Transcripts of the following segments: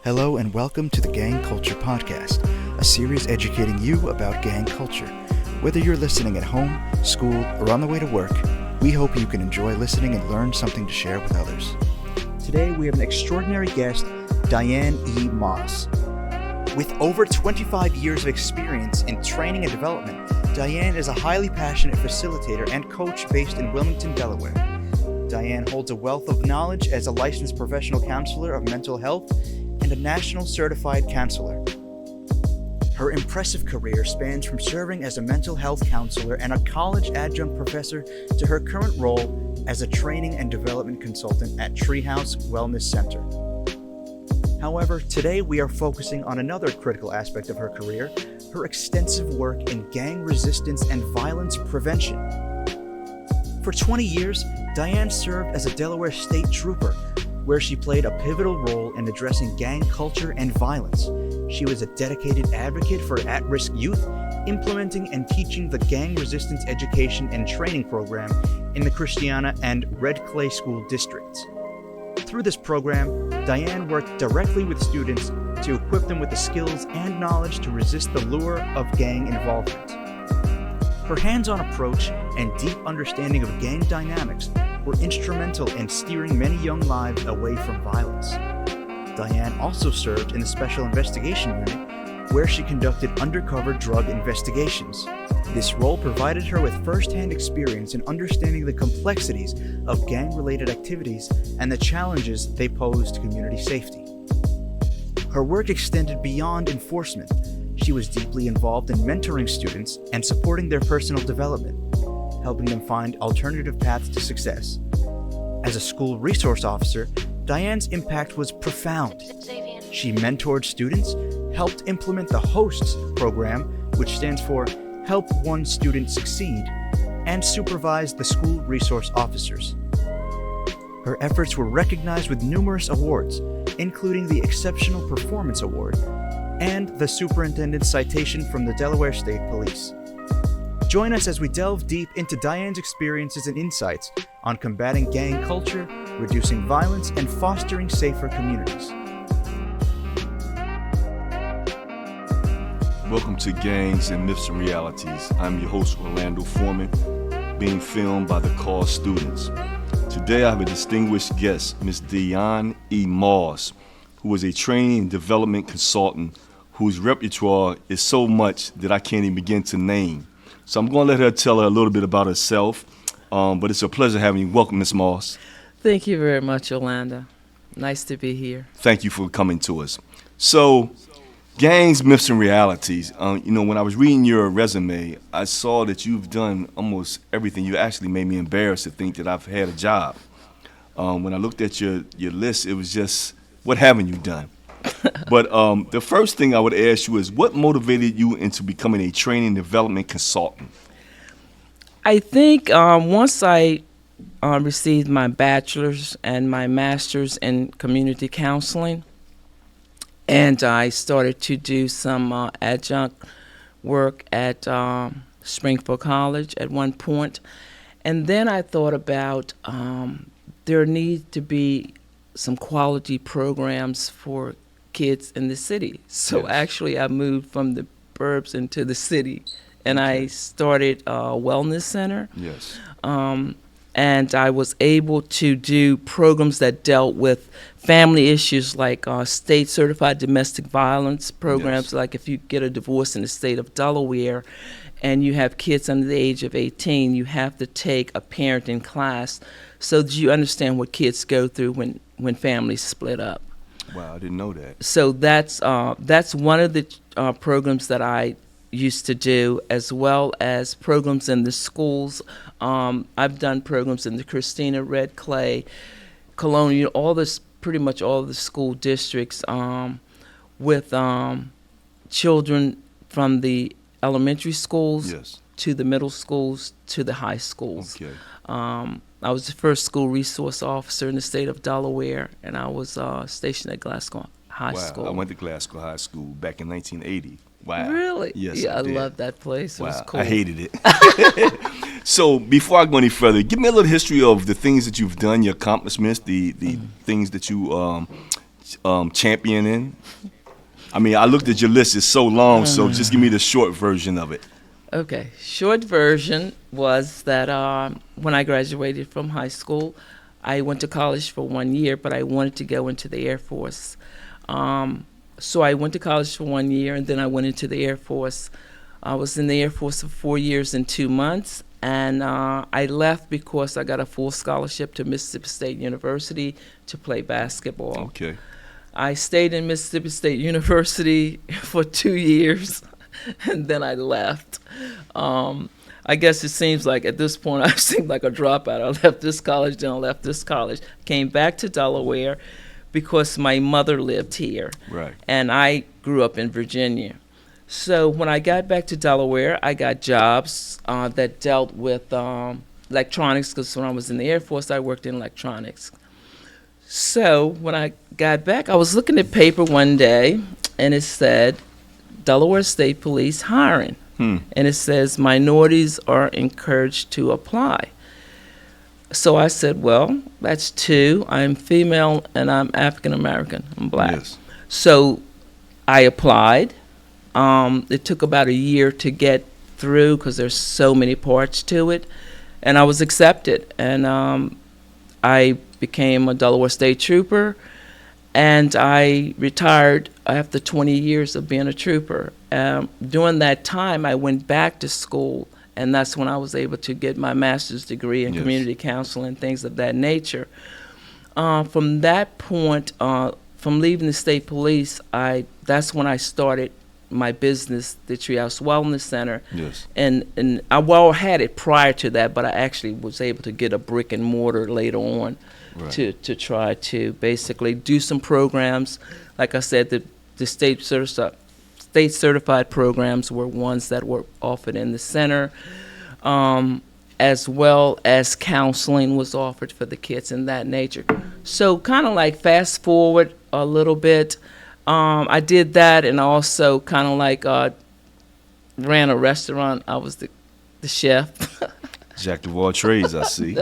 Hello and welcome to the Gang Culture Podcast, a series educating you about gang culture. Whether you're listening at home, school, or on the way to work, we hope you can enjoy listening and learn something to share with others. Today we have an extraordinary guest, Diane E. Moss. With over 25 years of experience in training and development, Diane is a highly passionate facilitator and coach based in Wilmington, Delaware. Diane holds a wealth of knowledge as a licensed professional counselor of mental health and a national certified counselor. Her impressive career spans from serving as a mental health counselor and a college adjunct professor to her current role as a training and development consultant at Treehouse Wellness Center. However, today we are focusing on another critical aspect of her career, her extensive work in gang resistance and violence prevention. For 20 years, Diane served as a Delaware State Trooper, where she played a pivotal role in addressing gang culture and violence. She was a dedicated advocate for at-risk youth, implementing and teaching the gang resistance education and training program in the Christiana and Red Clay school districts. Through this program, Diane worked directly with students to equip them with the skills and knowledge to resist the lure of gang involvement. Her hands-on approach and deep understanding of gang dynamics were instrumental in steering many young lives away from violence. Diane also served in the Special Investigation Unit, where she conducted undercover drug investigations. This role provided her with first-hand experience in understanding the complexities of gang-related activities and the challenges they pose to community safety. Her work extended beyond enforcement. She was deeply involved in mentoring students and supporting their personal development, helping them find alternative paths to success. As a school resource officer, Diane's impact was profound. She mentored students, helped implement the HOSTS program, which stands for Help One Student Succeed, and supervised the school resource officers. Her efforts were recognized with numerous awards, including the Exceptional Performance Award and the Superintendent's Citation from the Delaware State Police. Join us as we delve deep into Diane's experiences and insights on combating gang culture, reducing violence, and fostering safer communities. Welcome to Gangs and Myths and Realities. I'm your host, Orlando Foreman, being filmed by the call students. Today I have a distinguished guest, Ms. Diane E. Moss, who is a training and development consultant whose repertoire is so much that I can't even begin to name. So I'm going to let her tell her a little bit about herself, but it's a pleasure having you. Welcome, Ms. Moss. Thank you very much, Orlando. Nice to be here. Thank you for coming to us. So, gangs, myths, and realities. When I was reading your resume, I saw that you've done almost everything. You actually made me embarrassed to think that I've had a job. When I looked at your list, it was just, what haven't you done? But the first thing I would ask you is, what motivated you into becoming a training and development consultant? I think once I received my bachelor's and my master's in community counseling, and I started to do some adjunct work at Springfield College at one point, and then I thought about there need to be some quality programs for kids in the city. So Yes. Actually I moved from the burbs into the city, and I started a wellness center. Yes. And I was able to do programs that dealt with family issues like state certified domestic violence programs. Yes. Like if you get a divorce in the state of Delaware and you have kids under the age of 18, you have to take a parenting class so that you understand what kids go through when families split up. Wow, I didn't know that. So that's one of the programs that I used to do, as well as programs in the schools. I've done programs in the Christina, Red Clay, Colonial, pretty much all the school districts with children from the elementary schools Yes. to the middle schools to the high schools. Okay. I was the first school resource officer in the state of Delaware, and I was stationed at Glasgow High School. I went to Glasgow High School back in 1980. Wow. Really? Yes, Yeah, I did. love that place. It was cool. I hated it. So before I go any further, give me a little history of the things that you've done, your accomplishments, the things that you championing? I mean, I looked at your list, it's so long, so just give me the short version of it. Okay, short version was that when I graduated from high school, I went to college for 1 year, but I wanted to go into the Air Force. So I went to college for 1 year, and then I went into the Air Force. I was in the Air Force for 4 years and 2 months, and I left because I got a full scholarship to Mississippi State University to play basketball. Okay. I stayed in Mississippi State University for 2 years, and then I left. I guess it seems like at this point I seem like a dropout. I left this college, then I left this college. Came back to Delaware because my mother lived here. Right. And I grew up in Virginia. So when I got back to Delaware, I got jobs that dealt with electronics, because when I was in the Air Force, I worked in electronics. So when I got back, I was looking at paper one day, and it said, Delaware State Police hiring. And it says, minorities are encouraged to apply. So I said, well, that's two. I'm female, and I'm African American. I'm black. Yes. So I applied. It took about a year to get through because there's so many parts to it. And I was accepted. And I became a Delaware State Trooper. And I retired after 20 years of being a trooper. During that time, I went back to school, and that's when I was able to get my master's degree in community counseling, things of that nature. From that point, from leaving the state police, that's when I started my business, the Treehouse Wellness Center. Yes. And I had it prior to that, but I actually was able to get a brick and mortar later on. Right. To try to basically do some programs. Like I said, the state certified programs were ones that were offered in the center, as well as counseling was offered for the kids in that nature. So kind of like fast forward a little bit, I did that, and I also kind of like ran a restaurant. I was the chef. Jack of all trades, I see.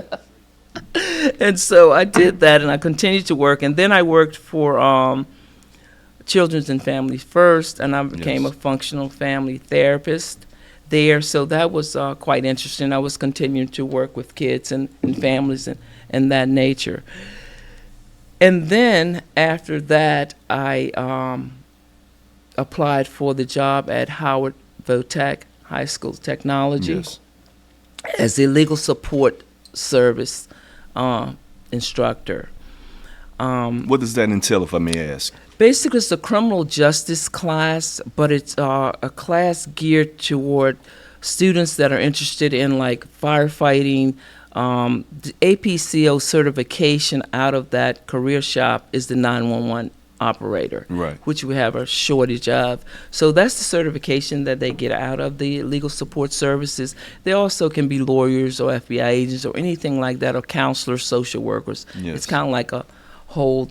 And so I did that, and I continued to work. And then I worked for Children's and Families First, and I became a functional family therapist there. So that was quite interesting. I was continuing to work with kids and families and that nature. And then after that, I applied for the job at Howard Votech High School of Technology as a legal support service instructor. What does that entail, if I may ask? Basically, it's a criminal justice class, but it's a class geared toward students that are interested in like firefighting. The APCO certification out of that career shop is the 911 operator, right, which we have a shortage of. So that's the certification that they get out of the legal support services. They also can be lawyers or FBI agents or anything like that, or counselors, social workers. Yes. It's kind of like a whole,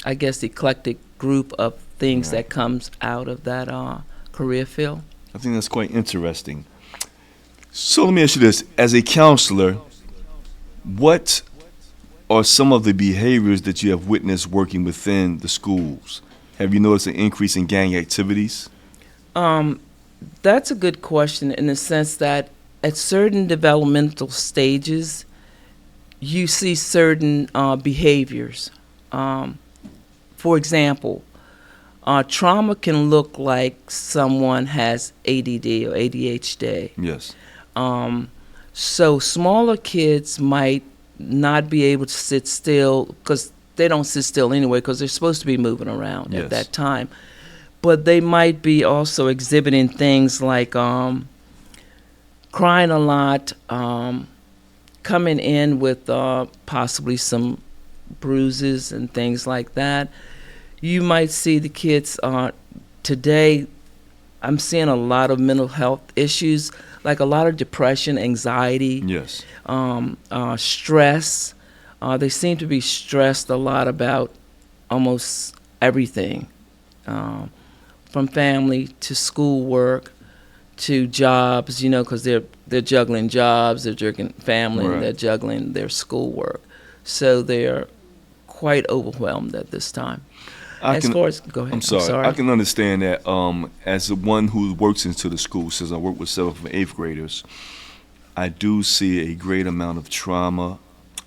I guess, eclectic group of things that comes out of that career field. I think that's quite interesting. So let me ask you this. As a counselor, what are some of the behaviors that you have witnessed working within the schools? Have you noticed an increase in gang activities? That's a good question in the sense that at certain developmental stages, you see certain behaviors. For example, trauma can look like someone has ADD or ADHD. Yes. So smaller kids might not be able to sit still, because they don't sit still anyway, because they're supposed to be moving around at that time. But they might be also exhibiting things like crying a lot, coming in with possibly some bruises and things like that. You might see the kids today, I'm seeing a lot of mental health issues, like a lot of depression, anxiety, stress. They seem to be stressed a lot about almost everything, from family to schoolwork to jobs, because they're juggling jobs, they're juggling family, and they're juggling their schoolwork. So they're quite overwhelmed at this time. Go ahead. I'm sorry. I can understand that. As the one who works into the school, since I work with 7th and 8th graders, I do see a great amount of trauma,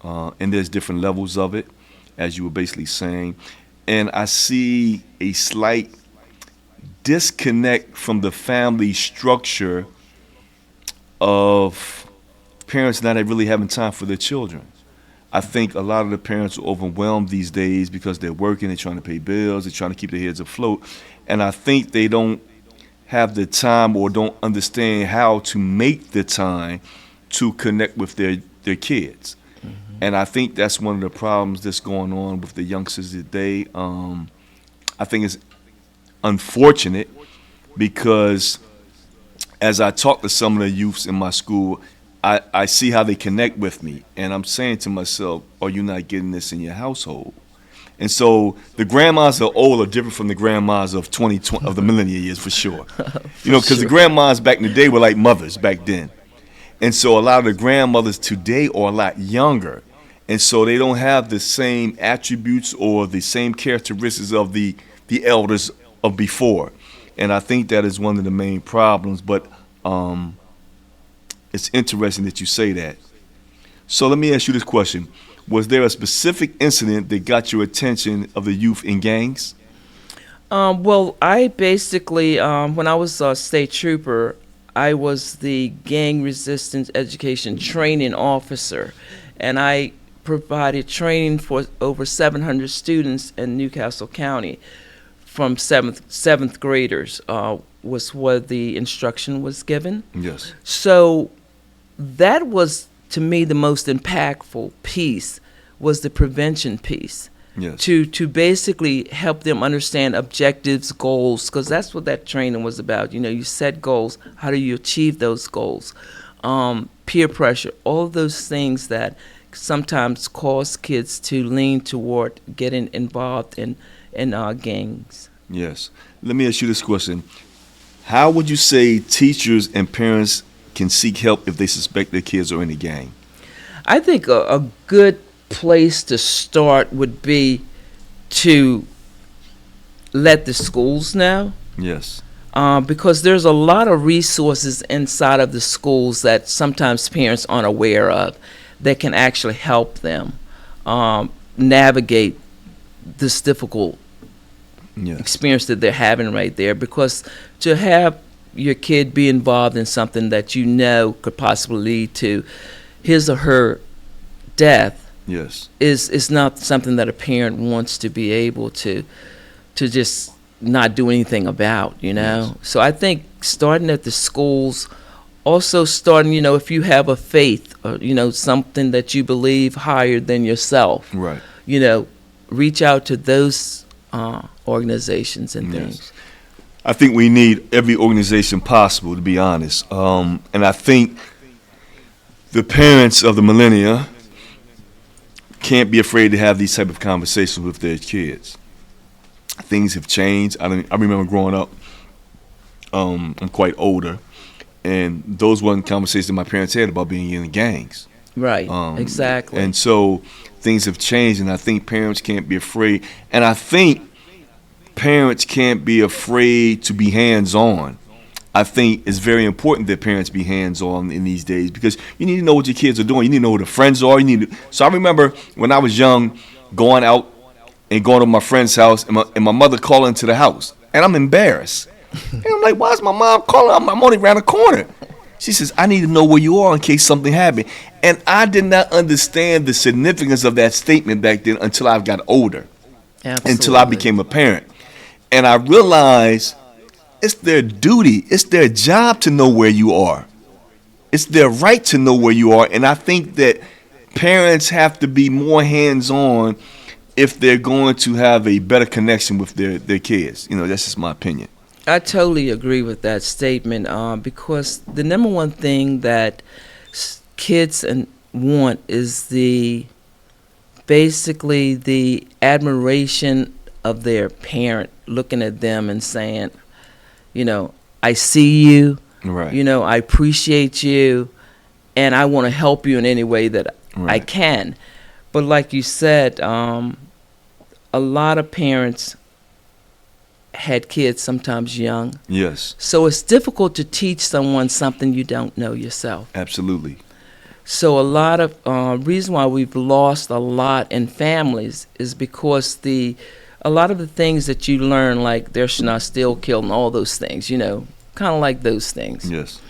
and there's different levels of it, as you were basically saying. And I see a slight disconnect from the family structure of parents not really having time for their children. I think a lot of the parents are overwhelmed these days because they're working, they're trying to pay bills, they're trying to keep their heads afloat. And I think they don't have the time or don't understand how to make the time to connect with their kids. Mm-hmm. And I think that's one of the problems that's going on with the youngsters today. I think it's unfortunate because as I talk to some of the youths in my school, I see how they connect with me, and I'm saying to myself, are you not getting this in your household? And so the grandmas of old are different from the grandmas of of the millennial years, for sure. Because the grandmas back in the day were like mothers back then. And so a lot of the grandmothers today are a lot younger. And so they don't have the same attributes or the same characteristics of the elders of before. And I think that is one of the main problems. But it's interesting that you say that. So let me ask you this question. Was there a specific incident that got your attention of the youth in gangs? Well, I basically, when I was a state trooper, I was the gang resistance education training officer, and I provided training for over 700 students in Newcastle County from seventh graders was where the instruction was given. Yes. So that was, to me, the most impactful piece was the prevention piece. Yes. To basically help them understand objectives, goals, because that's what that training was about. You set goals. How do you achieve those goals? Peer pressure, all of those things that sometimes cause kids to lean toward getting involved in gangs. Yes. Let me ask you this question. How would you say teachers and parents can seek help if they suspect their kids are in a gang? I think a good place to start would be to let the schools know. Yes. Because there's a lot of resources inside of the schools that sometimes parents aren't aware of that can actually help them navigate this difficult experience that they're having right there. Because to have your kid be involved in something that could possibly lead to his or her death is not something that a parent wants to be able to just not do anything about, Yes. So I think starting at the schools, also starting, if you have a faith or, something that you believe higher than yourself, right? Reach out to those organizations and things. I think we need every organization possible, to be honest. And I think the parents of the millennia can't be afraid to have these type of conversations with their kids. Things have changed. I remember growing up, I'm quite older, and those weren't conversations that my parents had about being in gangs. Right, exactly. And so things have changed, and I think parents can't be afraid. And I think parents can't be afraid to be hands-on. I think it's very important that parents be hands-on in these days because you need to know what your kids are doing. You need to know who their friends are. So I remember when I was young, going out and going to my friend's house, and my mother calling to the house, and I'm embarrassed. And I'm like, why is my mom calling? I'm only around the corner. She says, I need to know where you are in case something happened. And I did not understand the significance of that statement back then until I got older. Absolutely. Until I became a parent. And I realized it's their duty, it's their job to know where you are. It's their right to know where you are. And I think that parents have to be more hands-on if they're going to have a better connection with their kids. That's just my opinion. I totally agree with that statement because the number one thing that kids want is basically the admiration of their parent looking at them and saying, I see you, right. I appreciate you, and I want to help you in any way that I can. But like you said, a lot of parents had kids sometimes young. Yes. So it's difficult to teach someone something you don't know yourself. Absolutely. So a lot of reason why we've lost a lot in families is because a lot of the things that you learn, like there should not steal, kill, and all those things, kind of like those things. Yes.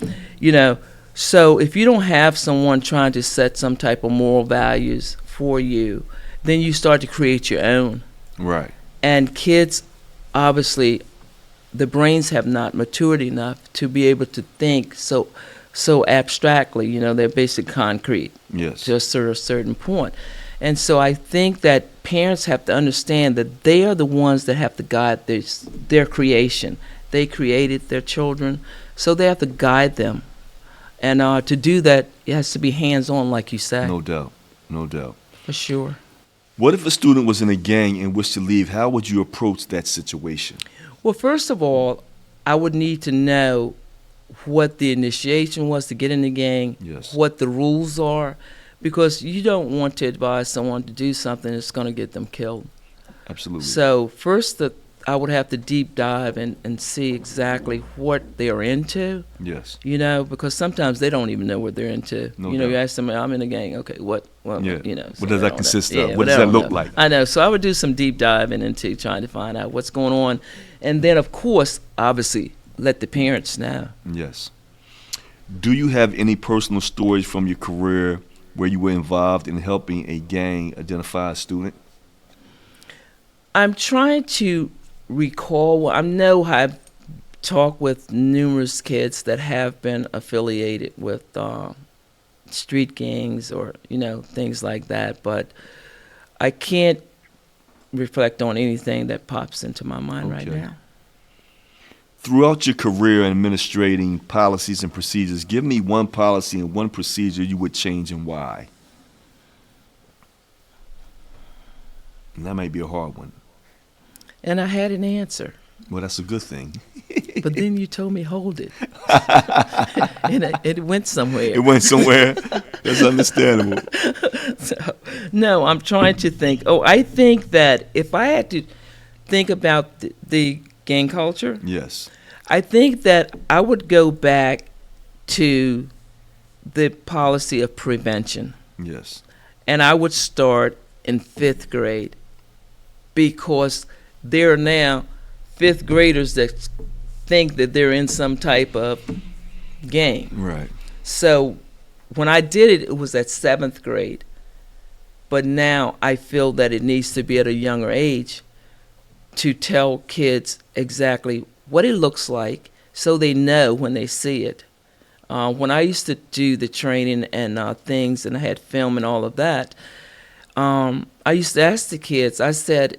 So if you don't have someone trying to set some type of moral values for you, then you start to create your own. Right. And kids, obviously, the brains have not matured enough to be able to think so abstractly. They're basic concrete. Yes. To a certain point. And so I think that parents have to understand that they are the ones that have to guide their creation. They created their children, so they have to guide them. And to do that, it has to be hands-on, like you said. No doubt. No doubt. For sure. What if a student was in a gang and wished to leave? How would you approach that situation? Well, first of all, I would need to know what the initiation was to get in the gang, Yes. what the rules are, because you don't want to advise someone to do something that's going to get them killed. Absolutely. So first, I would have to deep dive and see exactly what they are into. Yes. Because sometimes they don't even know what they're into. No You doubt. ask them, I'm in a gang. Okay, what? Well, Yeah. So What does they that don't consist know. of? Yeah, What they does that don't look know. like? I know. So I would do some deep diving into trying to find out what's going on, and then of course, obviously, let the parents know. Yes. Do you have any personal stories from your career where you were involved in helping a gang identify a student? I'm trying to recall. I know I've talked with numerous kids that have been affiliated with street gangs or things like that, but I can't reflect on anything that pops into my mind right Okay. now. Throughout your career in administrating policies and procedures, give me one policy and one procedure you would change and why. And that might be a hard one. And I had an answer, Well, that's a good thing. but then you told me hold it, and it went somewhere. It went somewhere. That's understandable. So, no, I'm trying to think. I think that if I had to think about the gang culture, Yes. I think that I would go back to the policy of prevention, Yes. and I would start in 5th grade, because there are now 5th graders that think that they're in some type of gang. Right. So when I did it, it was at 7th grade. But now I feel that it needs to be at a younger age to tell kids exactly what it looks like so they know when they see it. When I used to do the training and things, and I had film and all of that, I used to ask the kids, I said,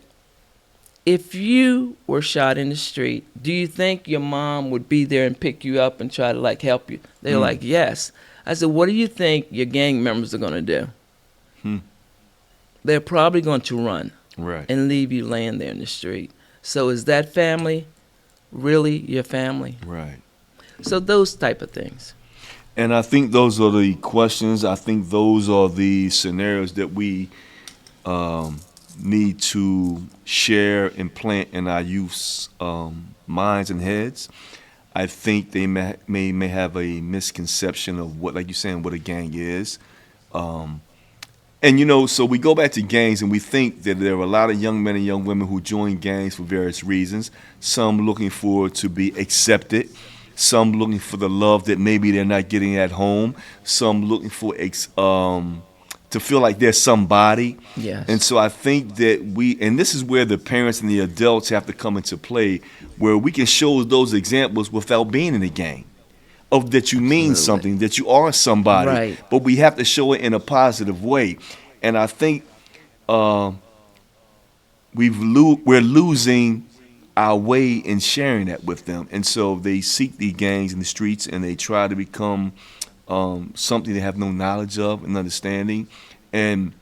if you were shot in the street, do you think your mom would be there and pick you up and try to help you? They were like, yes. I said, what do you think your gang members are going to do? They're probably going to run Right. and leave you laying there in the street. So is that family really your family? Right. So those type of things. And I think those are the questions. I think those are the scenarios that we need to share and plant in our youth's minds and heads. I think they may have a misconception of what, like you're saying, what a gang is. And, so we go back to gangs and we think that there are a lot of young men and young women who join gangs for various reasons. Some looking for to be accepted. Some looking for the love that maybe they're not getting at home. Some looking for to feel like they're somebody. Yes. And so I think that and this is where the parents and the adults have to come into play, where we can show those examples without being in a gang. Of that you mean something, that you are somebody, Right. But we have to show it in a positive way. And I think we're losing our way in sharing that with them. And so they seek the gangs in the streets and they try to become something they have no knowledge of and understanding. And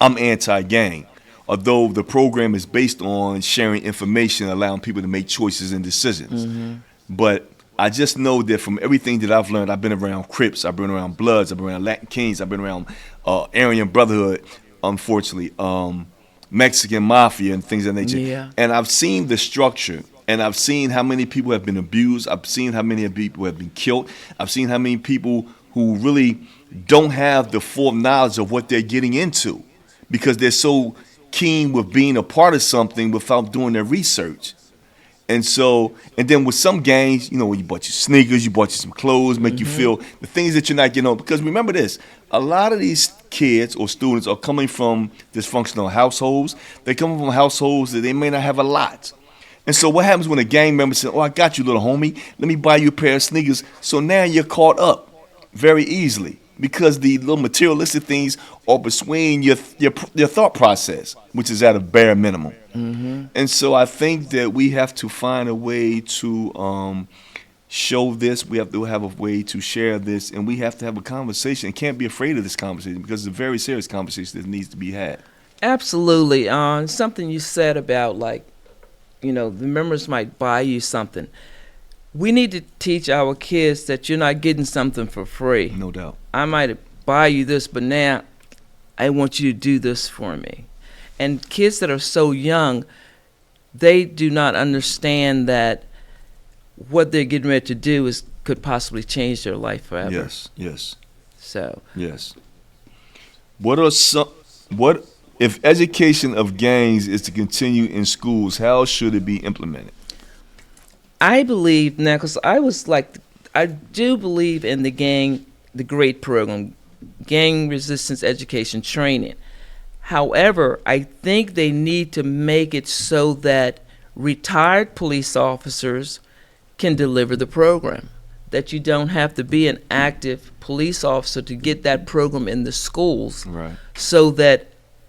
I'm anti-gang, although the program is based on sharing information, allowing people to make choices and decisions. But I just know that from everything that I've learned, I've been around Crips, I've been around Bloods, I've been around Latin Kings, I've been around Aryan Brotherhood, unfortunately. Mexican mafia and things of that nature. Yeah. And I've seen the structure, and I've seen how many people have been abused. I've seen how many people have been killed. I've seen how many people who really don't have the full knowledge of what they're getting into because they're so keen with being a part of something without doing their research. And so, and then with some gangs, you know, you bought your sneakers, you bought you some clothes, make you feel the things that you're not getting on. Because remember this, a lot of these kids or students are coming from dysfunctional households. They come from households that they may not have a lot. And so what happens when a gang member says, oh, I got you, little homie. Let me buy you a pair of sneakers. So now you're caught up very easily because the little materialistic things are persuading your thought process, which is at a bare minimum. And so I think that we have to find a way to show this. We have to have a way to share this, and we have to have a conversation. Can't be afraid of this conversation because it's a very serious conversation that needs to be had. Absolutely. Something you said about, like, you know, the members might buy you something. We need to teach our kids that you're not getting something for free. No doubt. I might buy you this, but now I want you to do this for me. And kids that are so young, they do not understand that what they're getting ready to do could possibly change their life forever. Yes, yes. So. Yes. What if education of gangs is to continue in schools, how should it be implemented? I believe now, because I do believe in the G.R.E.A.T program, gang resistance education training. However, I think they need to make it so that retired police officers can deliver the program, that you don't have to be an active police officer to get that program in the schools, Right. so that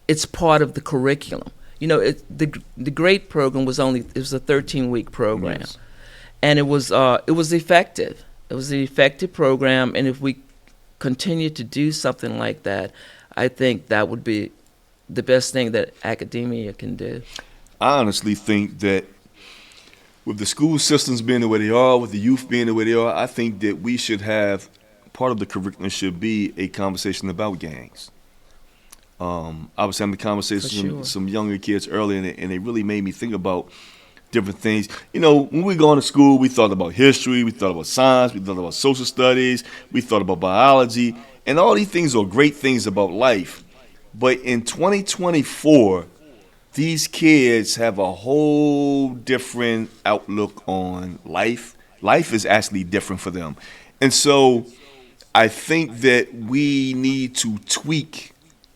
it's part of the curriculum. You know, the G.R.E.A.T program was a 13-week program. Yes. And it was effective. It was an effective program, and if we continue to do something like that, I think that would be the best thing that academia can do. I honestly think that with the school systems being the way they are, with the youth being the way they are, I think that we should have, part of the curriculum should be a conversation about gangs. I was having a conversation with some younger kids earlier, and they really made me think about different things. You know, when we go to school, we thought about history, we thought about science, we thought about social studies, we thought about biology, and all these things are great things about life. But in 2024, these kids have a whole different outlook on life. Life is actually different for them. And so I think that we need to tweak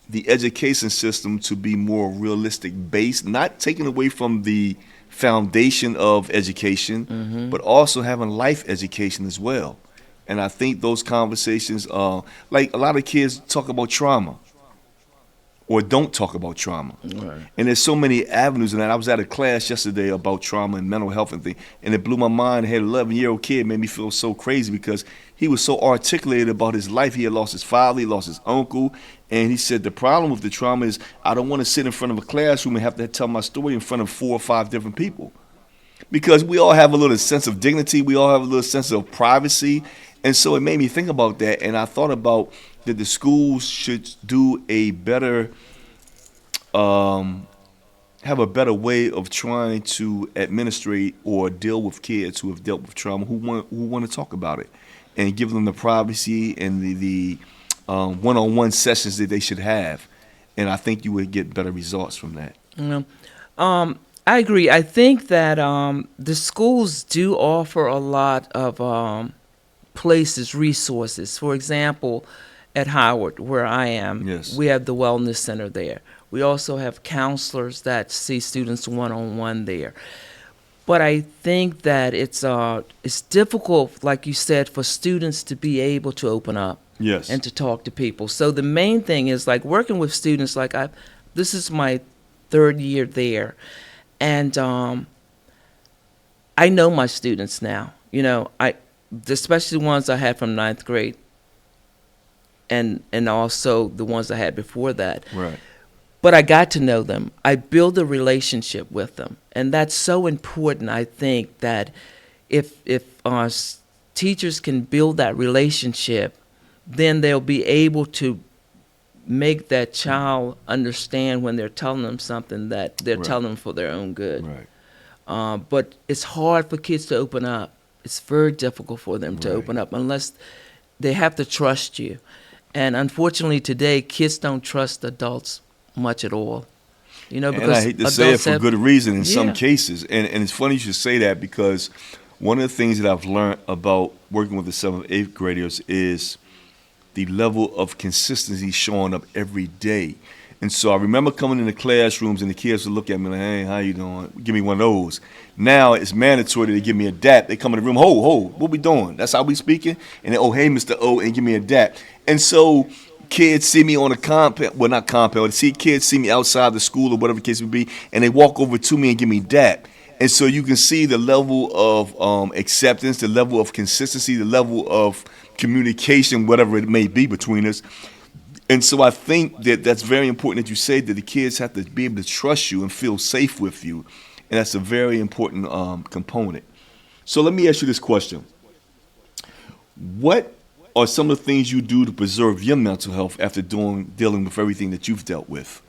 the education system to be more realistic based, not taking away from the foundation of education, but also having life education as well. And I think those conversations are, like, a lot of kids talk about trauma or don't talk about trauma. Right. And there's so many avenues in that. I was at a class yesterday about trauma and mental health and things, and it blew my mind. I had an 11-year-old kid, made me feel so crazy because he was so articulated about his life. He had lost his father, he lost his uncle, and he said the problem with the trauma is I don't want to sit in front of a classroom and have to tell my story in front of 4 or 5 different people. Because we all have a little sense of dignity, we all have a little sense of privacy, and so it made me think about that, and I thought about that the schools should do a better, have a better way of trying to administrate or deal with kids who have dealt with trauma, who want to talk about it, and give them the privacy and the one-on-one sessions that they should have. And I think you would get better results from that. I agree. I think that the schools do offer a lot of places, resources. For example, at Howard, where I am, Yes. we have the Wellness Center there. We also have counselors that see students one-on-one there. But I think that it's difficult, like you said, for students to be able to open up. Yes. And to talk to people. So the main thing is, like, working with students. Like, this is my 3rd year there, and I know my students now. You know, especially the ones I had from 9th grade, and also the ones I had before that. Right. But I got to know them. I build a relationship with them, and that's so important. I think that if teachers can build that relationship, then they'll be able to make that child understand when they're telling them something that they're Right. telling them for their own good. Right. But it's hard for kids to open up. It's very difficult for them to Right. open up unless they have to trust you. And unfortunately today, kids don't trust adults much at all. Because And I hate to say it adults for have, good reason in some Yeah. cases. And it's funny you should say that, because one of the things that I've learned about working with the 7th, 8th graders is the level of consistency showing up every day. And so I remember coming in the classrooms and the kids would look at me like, hey, how you doing? Give me one of those. Now it's mandatory that they give me a dap. They come in the room, ho, what we doing? That's how we speaking? And then, oh, hey, Mr. O, and give me a dap. And so kids see me on a compound, well, not compound, they see kids see me outside the school or whatever the case may be, and they walk over to me and give me dap. And so you can see the level of acceptance, the level of consistency, the level of communication, whatever it may be between us. And so I think that that's very important that you say that the kids have to be able to trust you and feel safe with you. And that's a very important component. So let me ask you this question. What are some of the things you do to preserve your mental health after dealing with everything that you've dealt with?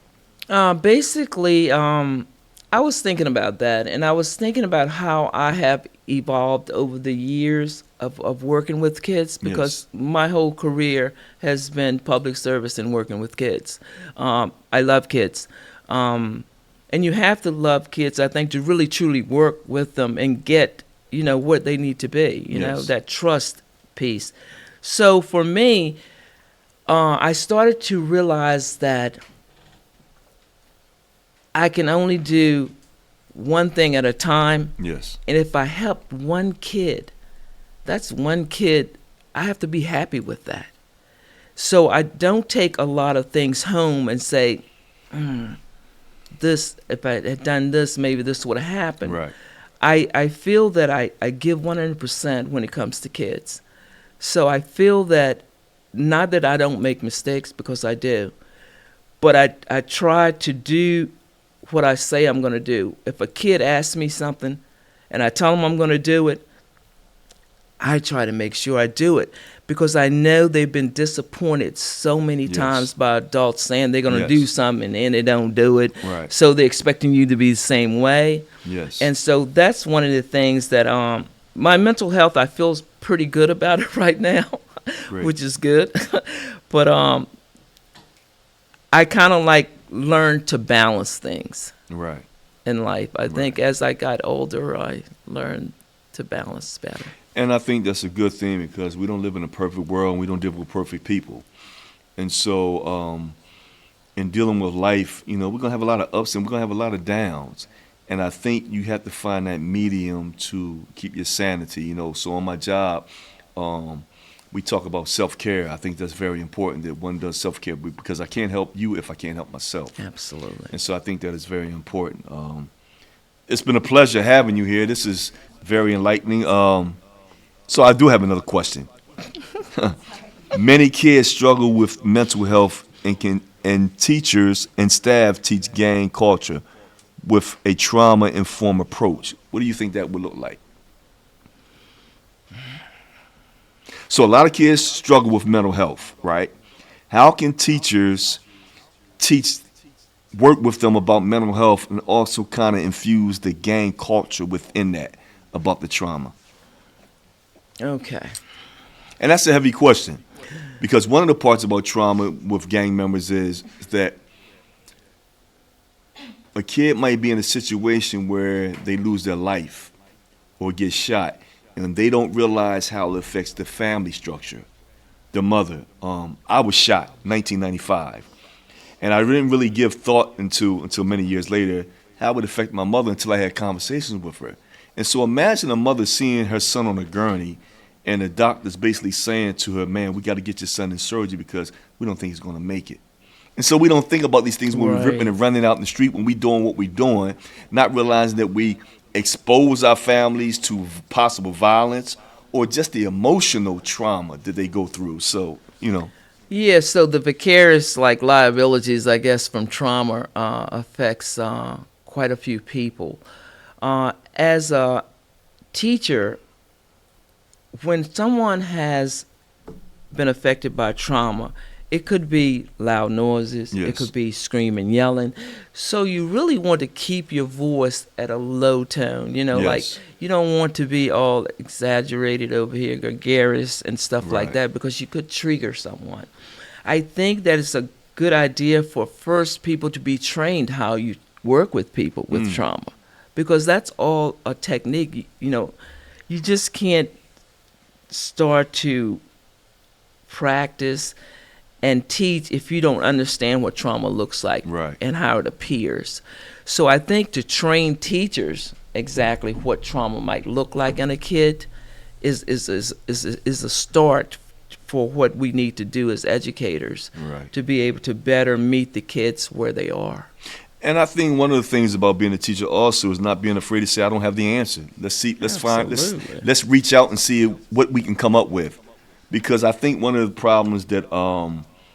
Basically, I was thinking about that, and I was thinking about how I have evolved over the years of working with kids, because my whole career has been public service and working with kids. I love kids. And you have to love kids, I think, to really truly work with them and get, what they need to be, that trust piece. So for me, I started to realize that I can only do one thing at a time. Yes. And if I help one kid, that's one kid, I have to be happy with that. So I don't take a lot of things home and say, this, if I had done this, maybe this would have happened. Right. I feel that I give 100% when it comes to kids. So I feel that, not that I don't make mistakes, because I do, but I try to do what I say I'm going to do. If a kid asks me something and I tell them I'm going to do it, I try to make sure I do it, because I know they've been disappointed so many times by adults saying they're going to do something and they don't do it. Right. So they're expecting you to be the same way. Yes. And so that's one of the things that my mental health, I feel pretty good about it right now, which is good. But I kind of learned to balance things in life. I think as I got older, I learned to balance better. And I think that's a good thing, because we don't live in a perfect world and we don't deal with perfect people. And so in dealing with life, we're going to have a lot of ups and we're going to have a lot of downs. And I think you have to find that medium to keep your sanity, So on my job, we talk about self-care. I think that's very important, that one does self-care, because I can't help you if I can't help myself. Absolutely. And so I think that is very important. It's been a pleasure having you here. This is very enlightening. So I do have another question. Many kids struggle with mental health, and teachers and staff teach gang culture with a trauma-informed approach. What do you think that would look like? So a lot of kids struggle with mental health, right? How can teachers work with them about mental health and also kind of infuse the gang culture within that about the trauma? Okay. And that's a heavy question, because one of the parts about trauma with gang members is that a kid might be in a situation where they lose their life or get shot, and they don't realize how it affects the family structure, the mother. I was shot in 1995, and I didn't really give thought until many years later how it would affect my mother, until I had conversations with her. And so imagine a mother seeing her son on a gurney, and the doctor's basically saying to her, man, we got to get your son in surgery because we don't think he's going to make it. And so we don't think about these things when we're ripping and running out in the street, when we're doing what we're doing, not realizing that we expose our families to possible violence or just the emotional trauma that they go through. So, Yeah, so the vicarious liabilities, I guess, from trauma affects quite a few people. As a teacher, when someone has been affected by trauma, it could be loud noises. Yes. It could be screaming, yelling. So you really want to keep your voice at a low tone. Like Yes. you don't want to be all exaggerated over here, gregarious and stuff like Right. that, because you could trigger someone. I think that it's a good idea for first people to be trained how you work with people with trauma, because that's all a technique. You just can't start to practice and teach if you don't understand what trauma looks like Right. and how it appears. So I think to train teachers exactly what trauma might look like in a kid is a start for what we need to do as educators, Right. to be able to better meet the kids where they are. And I think one of the things about being a teacher also is not being afraid to say, I don't have the answer. Let's Absolutely. let's reach out and see what we can come up with. Because I think one of the problems that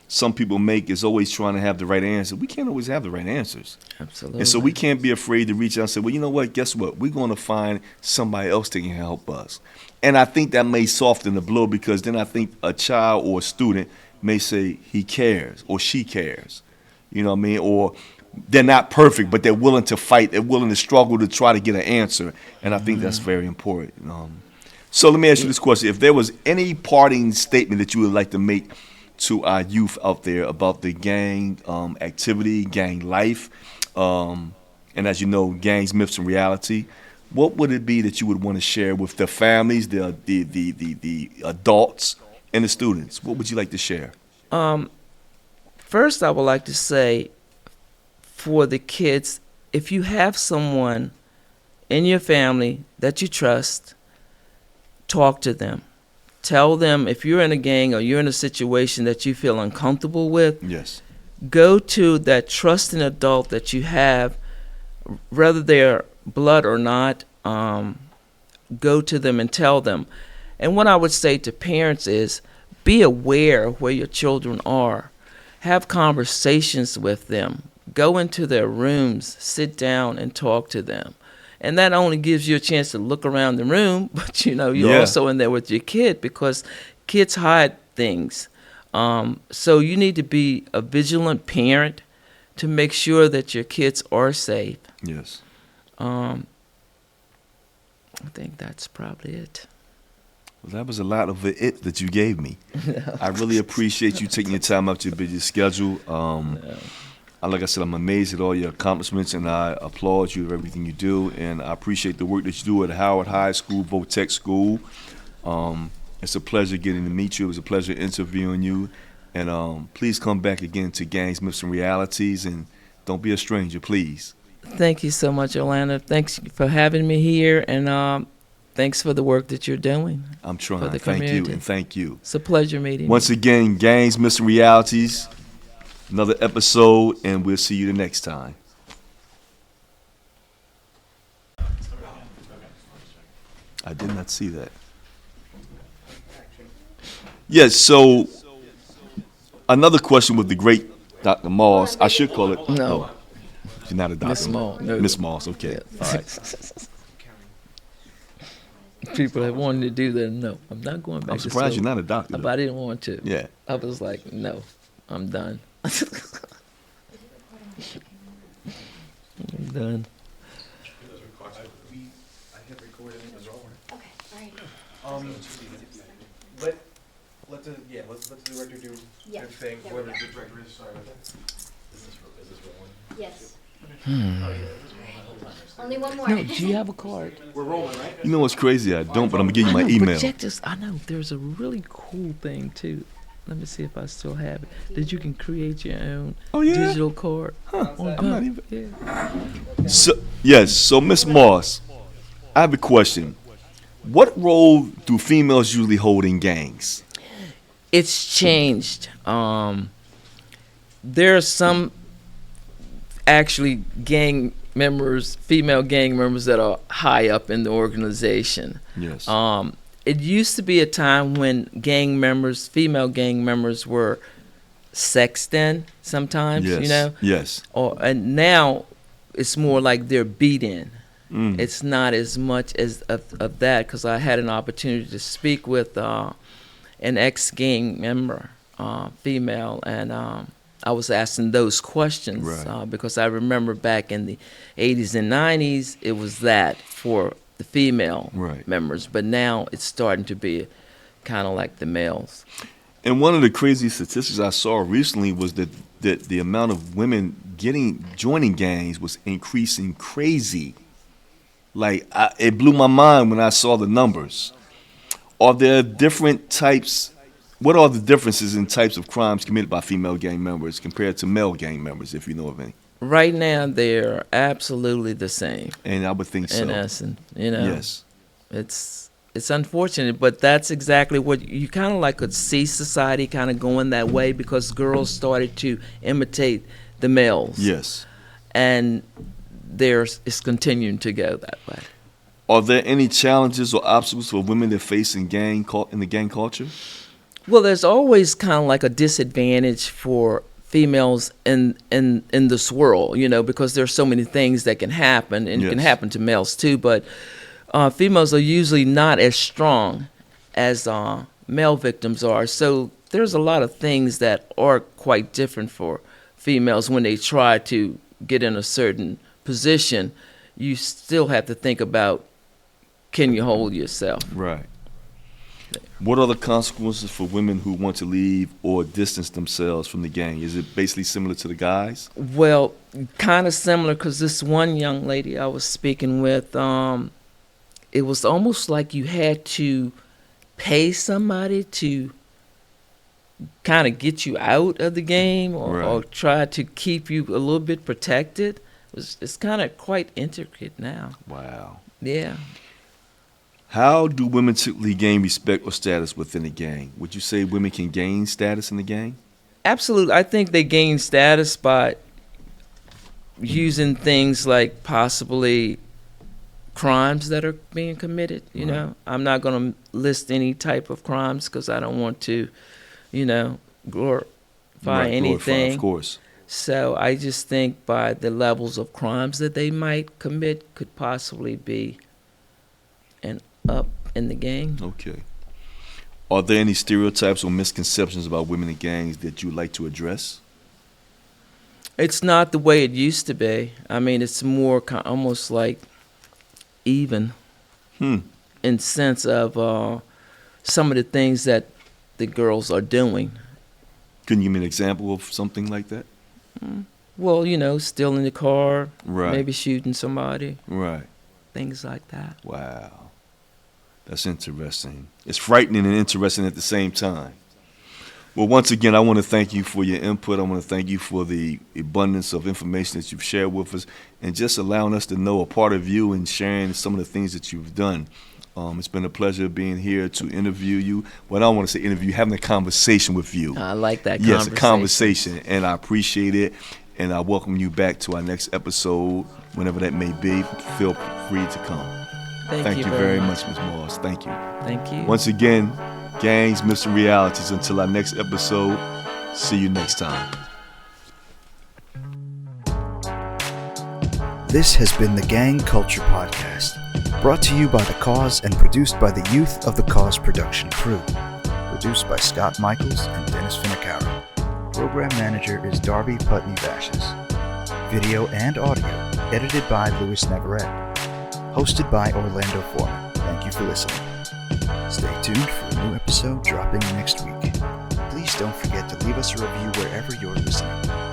some people make is always trying to have the right answer. We can't always have the right answers. Absolutely. And so we can't be afraid to reach out and say, well, you know what, guess what? We're going to find somebody else that can help us. And I think that may soften the blow, because then I think a child or a student may say he cares or she cares. You know what I mean? Or they're not perfect, but they're willing to fight. They're willing to struggle to try to get an answer. And I think that's very important. So let me ask you this question. If there was any parting statement that you would like to make to our youth out there about the gang activity, gang life, and as you know, gangs, myths, and reality, what would it be that you would want to share with the families, the adults, and the students? What would you like to share? First, I would like to say, for the kids, if you have someone in your family that you trust, talk to them. Tell them if you're in a gang or you're in a situation that you feel uncomfortable with, Yes. go to that trusting adult that you have, whether they're blood or not. Go to them and tell them. And what I would say to parents is, be aware of where your children are. Have conversations with them. Go into their rooms, sit down and talk to them. And that only gives you a chance to look around the room, but you're also in there with your kid, because kids hide things. So you need to be a vigilant parent to make sure that your kids are safe. Yes. I think that's probably it. Well, that was a lot of it that you gave me. I really appreciate you taking your time out your busy schedule. Like I said, I'm amazed at all your accomplishments, and I applaud you for everything you do. And I appreciate the work that you do at Howard High School, Votech School. It's a pleasure getting to meet you. It was a pleasure interviewing you. And please come back again to Gangs, Myths, and Realities. And don't be a stranger, please. Thank you so much, Orlando. Thanks for having me here, and thanks for the work that you're doing. I'm trying. For the Thank you, community. and thank you. It's a pleasure meeting Once again, Gangs, Myths, and Realities. Another episode, and we'll see you the next time. I did not see that. Yes, so another question with the great Dr. Moss. I should call it. No. She's not a doctor. Miss Moss. No. Miss Moss, okay. Yeah. All right. People that wanted to do that, no. I'm not going back I'm to surprised school. you're not a doctor. But I didn't want to. Yeah. I was like, no, I'm done. I'm done. Let the director do Yeah, their thing. there we Whoever go. the director is, sorry about that. Is this rolling? Yes. Oh, yeah. Only one more. No, do you have a card? We're rolling, right? You know what's crazy? I don't, but I'm going to give you my I know, email. projectors. I know. There's a really cool thing, too. Let me see if I still have it. That you can create your own Oh, yeah? digital card. Huh, on I'm not top. even. Yeah. So Miss Moss, I have a question. What role do females usually hold in gangs? It's changed. There are some actually gang members, female gang members, that are high up in the organization. Yes. It used to be a time when gang members, female gang members, were sexed in sometimes, Yes. Yes. and now it's more like they're beat in. Mm. It's not as much as of that, because I had an opportunity to speak with an ex-gang member female, and I was asking those questions Right. because I remember back in the 80s and 90s, it was that for the female Right. members, but now it's starting to be kind of like the males. And one of the crazy statistics I saw recently was that the amount of women joining gangs was increasing crazy. Like, it blew my mind when I saw the numbers. Are there different types? What are the differences in types of crimes committed by female gang members compared to male gang members, if you know of any? Right now, they're absolutely the same. And I would think so. In essence, you know. Yes. It's unfortunate, but that's exactly what you kind of like could see society kind of going that way, because girls started to imitate the males. Yes. And it's continuing to go that way. Are there any challenges or obstacles for women that face in the gang culture? Well, there's always kind of like a disadvantage for females in this world, you know, because there's so many things that can happen, and it can Yes. happen to males too, but females are usually not as strong as male victims are. So there's a lot of things that are quite different for females when they try to get in a certain position. You still have to think about, can you hold yourself? Right. What are the consequences for women who want to leave or distance themselves from the gang? Is it basically similar to the guys? Well, kind of similar, because this one young lady I was speaking with, it was almost like you had to pay somebody to kind of get you out of the game, or Right. try to keep you a little bit protected. It's kind of quite intricate now. Wow. Yeah. How do women typically gain respect or status within a gang? Would you say women can gain status in the gang? Absolutely. I think they gain status by using things like possibly crimes that are being committed, you Right. know. I'm not going to list any type of crimes because I don't want to, you know, glorify Right, glorify, anything. of course. So I just think by the levels of crimes that they might commit could possibly be an up in the gang. Okay. Are there any stereotypes or misconceptions about women in gangs that you would like to address? It's not the way it used to be. I mean, it's more almost like even in sense of some of the things that the girls are doing. Can you give me an example of something like that? Well, you know, stealing the car, Right. maybe shooting somebody, Right. things like that. Wow. That's interesting. It's frightening and interesting at the same time. Well, once again, I want to thank you for your input. I want to thank you for the abundance of information that you've shared with us, and just allowing us to know a part of you and sharing some of the things that you've done. It's been a pleasure being here to interview you. Well, I don't want to say interview, having a conversation with you. I like that Yes, conversation. a conversation, and I appreciate it. And I welcome you back to our next episode, whenever that may be. Feel free to come. Thank you very much, Ms. Moss. Thank you. Thank you. Once again, Gangs, Myths, and Realities. Until our next episode, see you next time. This has been the Gang Culture Podcast, brought to you by The Cause and produced by the youth of The Cause production crew. Produced by Scott Michaels and Dennis Finicaro. Program manager is Darby Putney Vashes. Video and audio edited by Louis Navarrete. Hosted by Orlando Foreman. Thank you for listening. Stay tuned for a new episode dropping next week. Please don't forget to leave us a review wherever you're listening.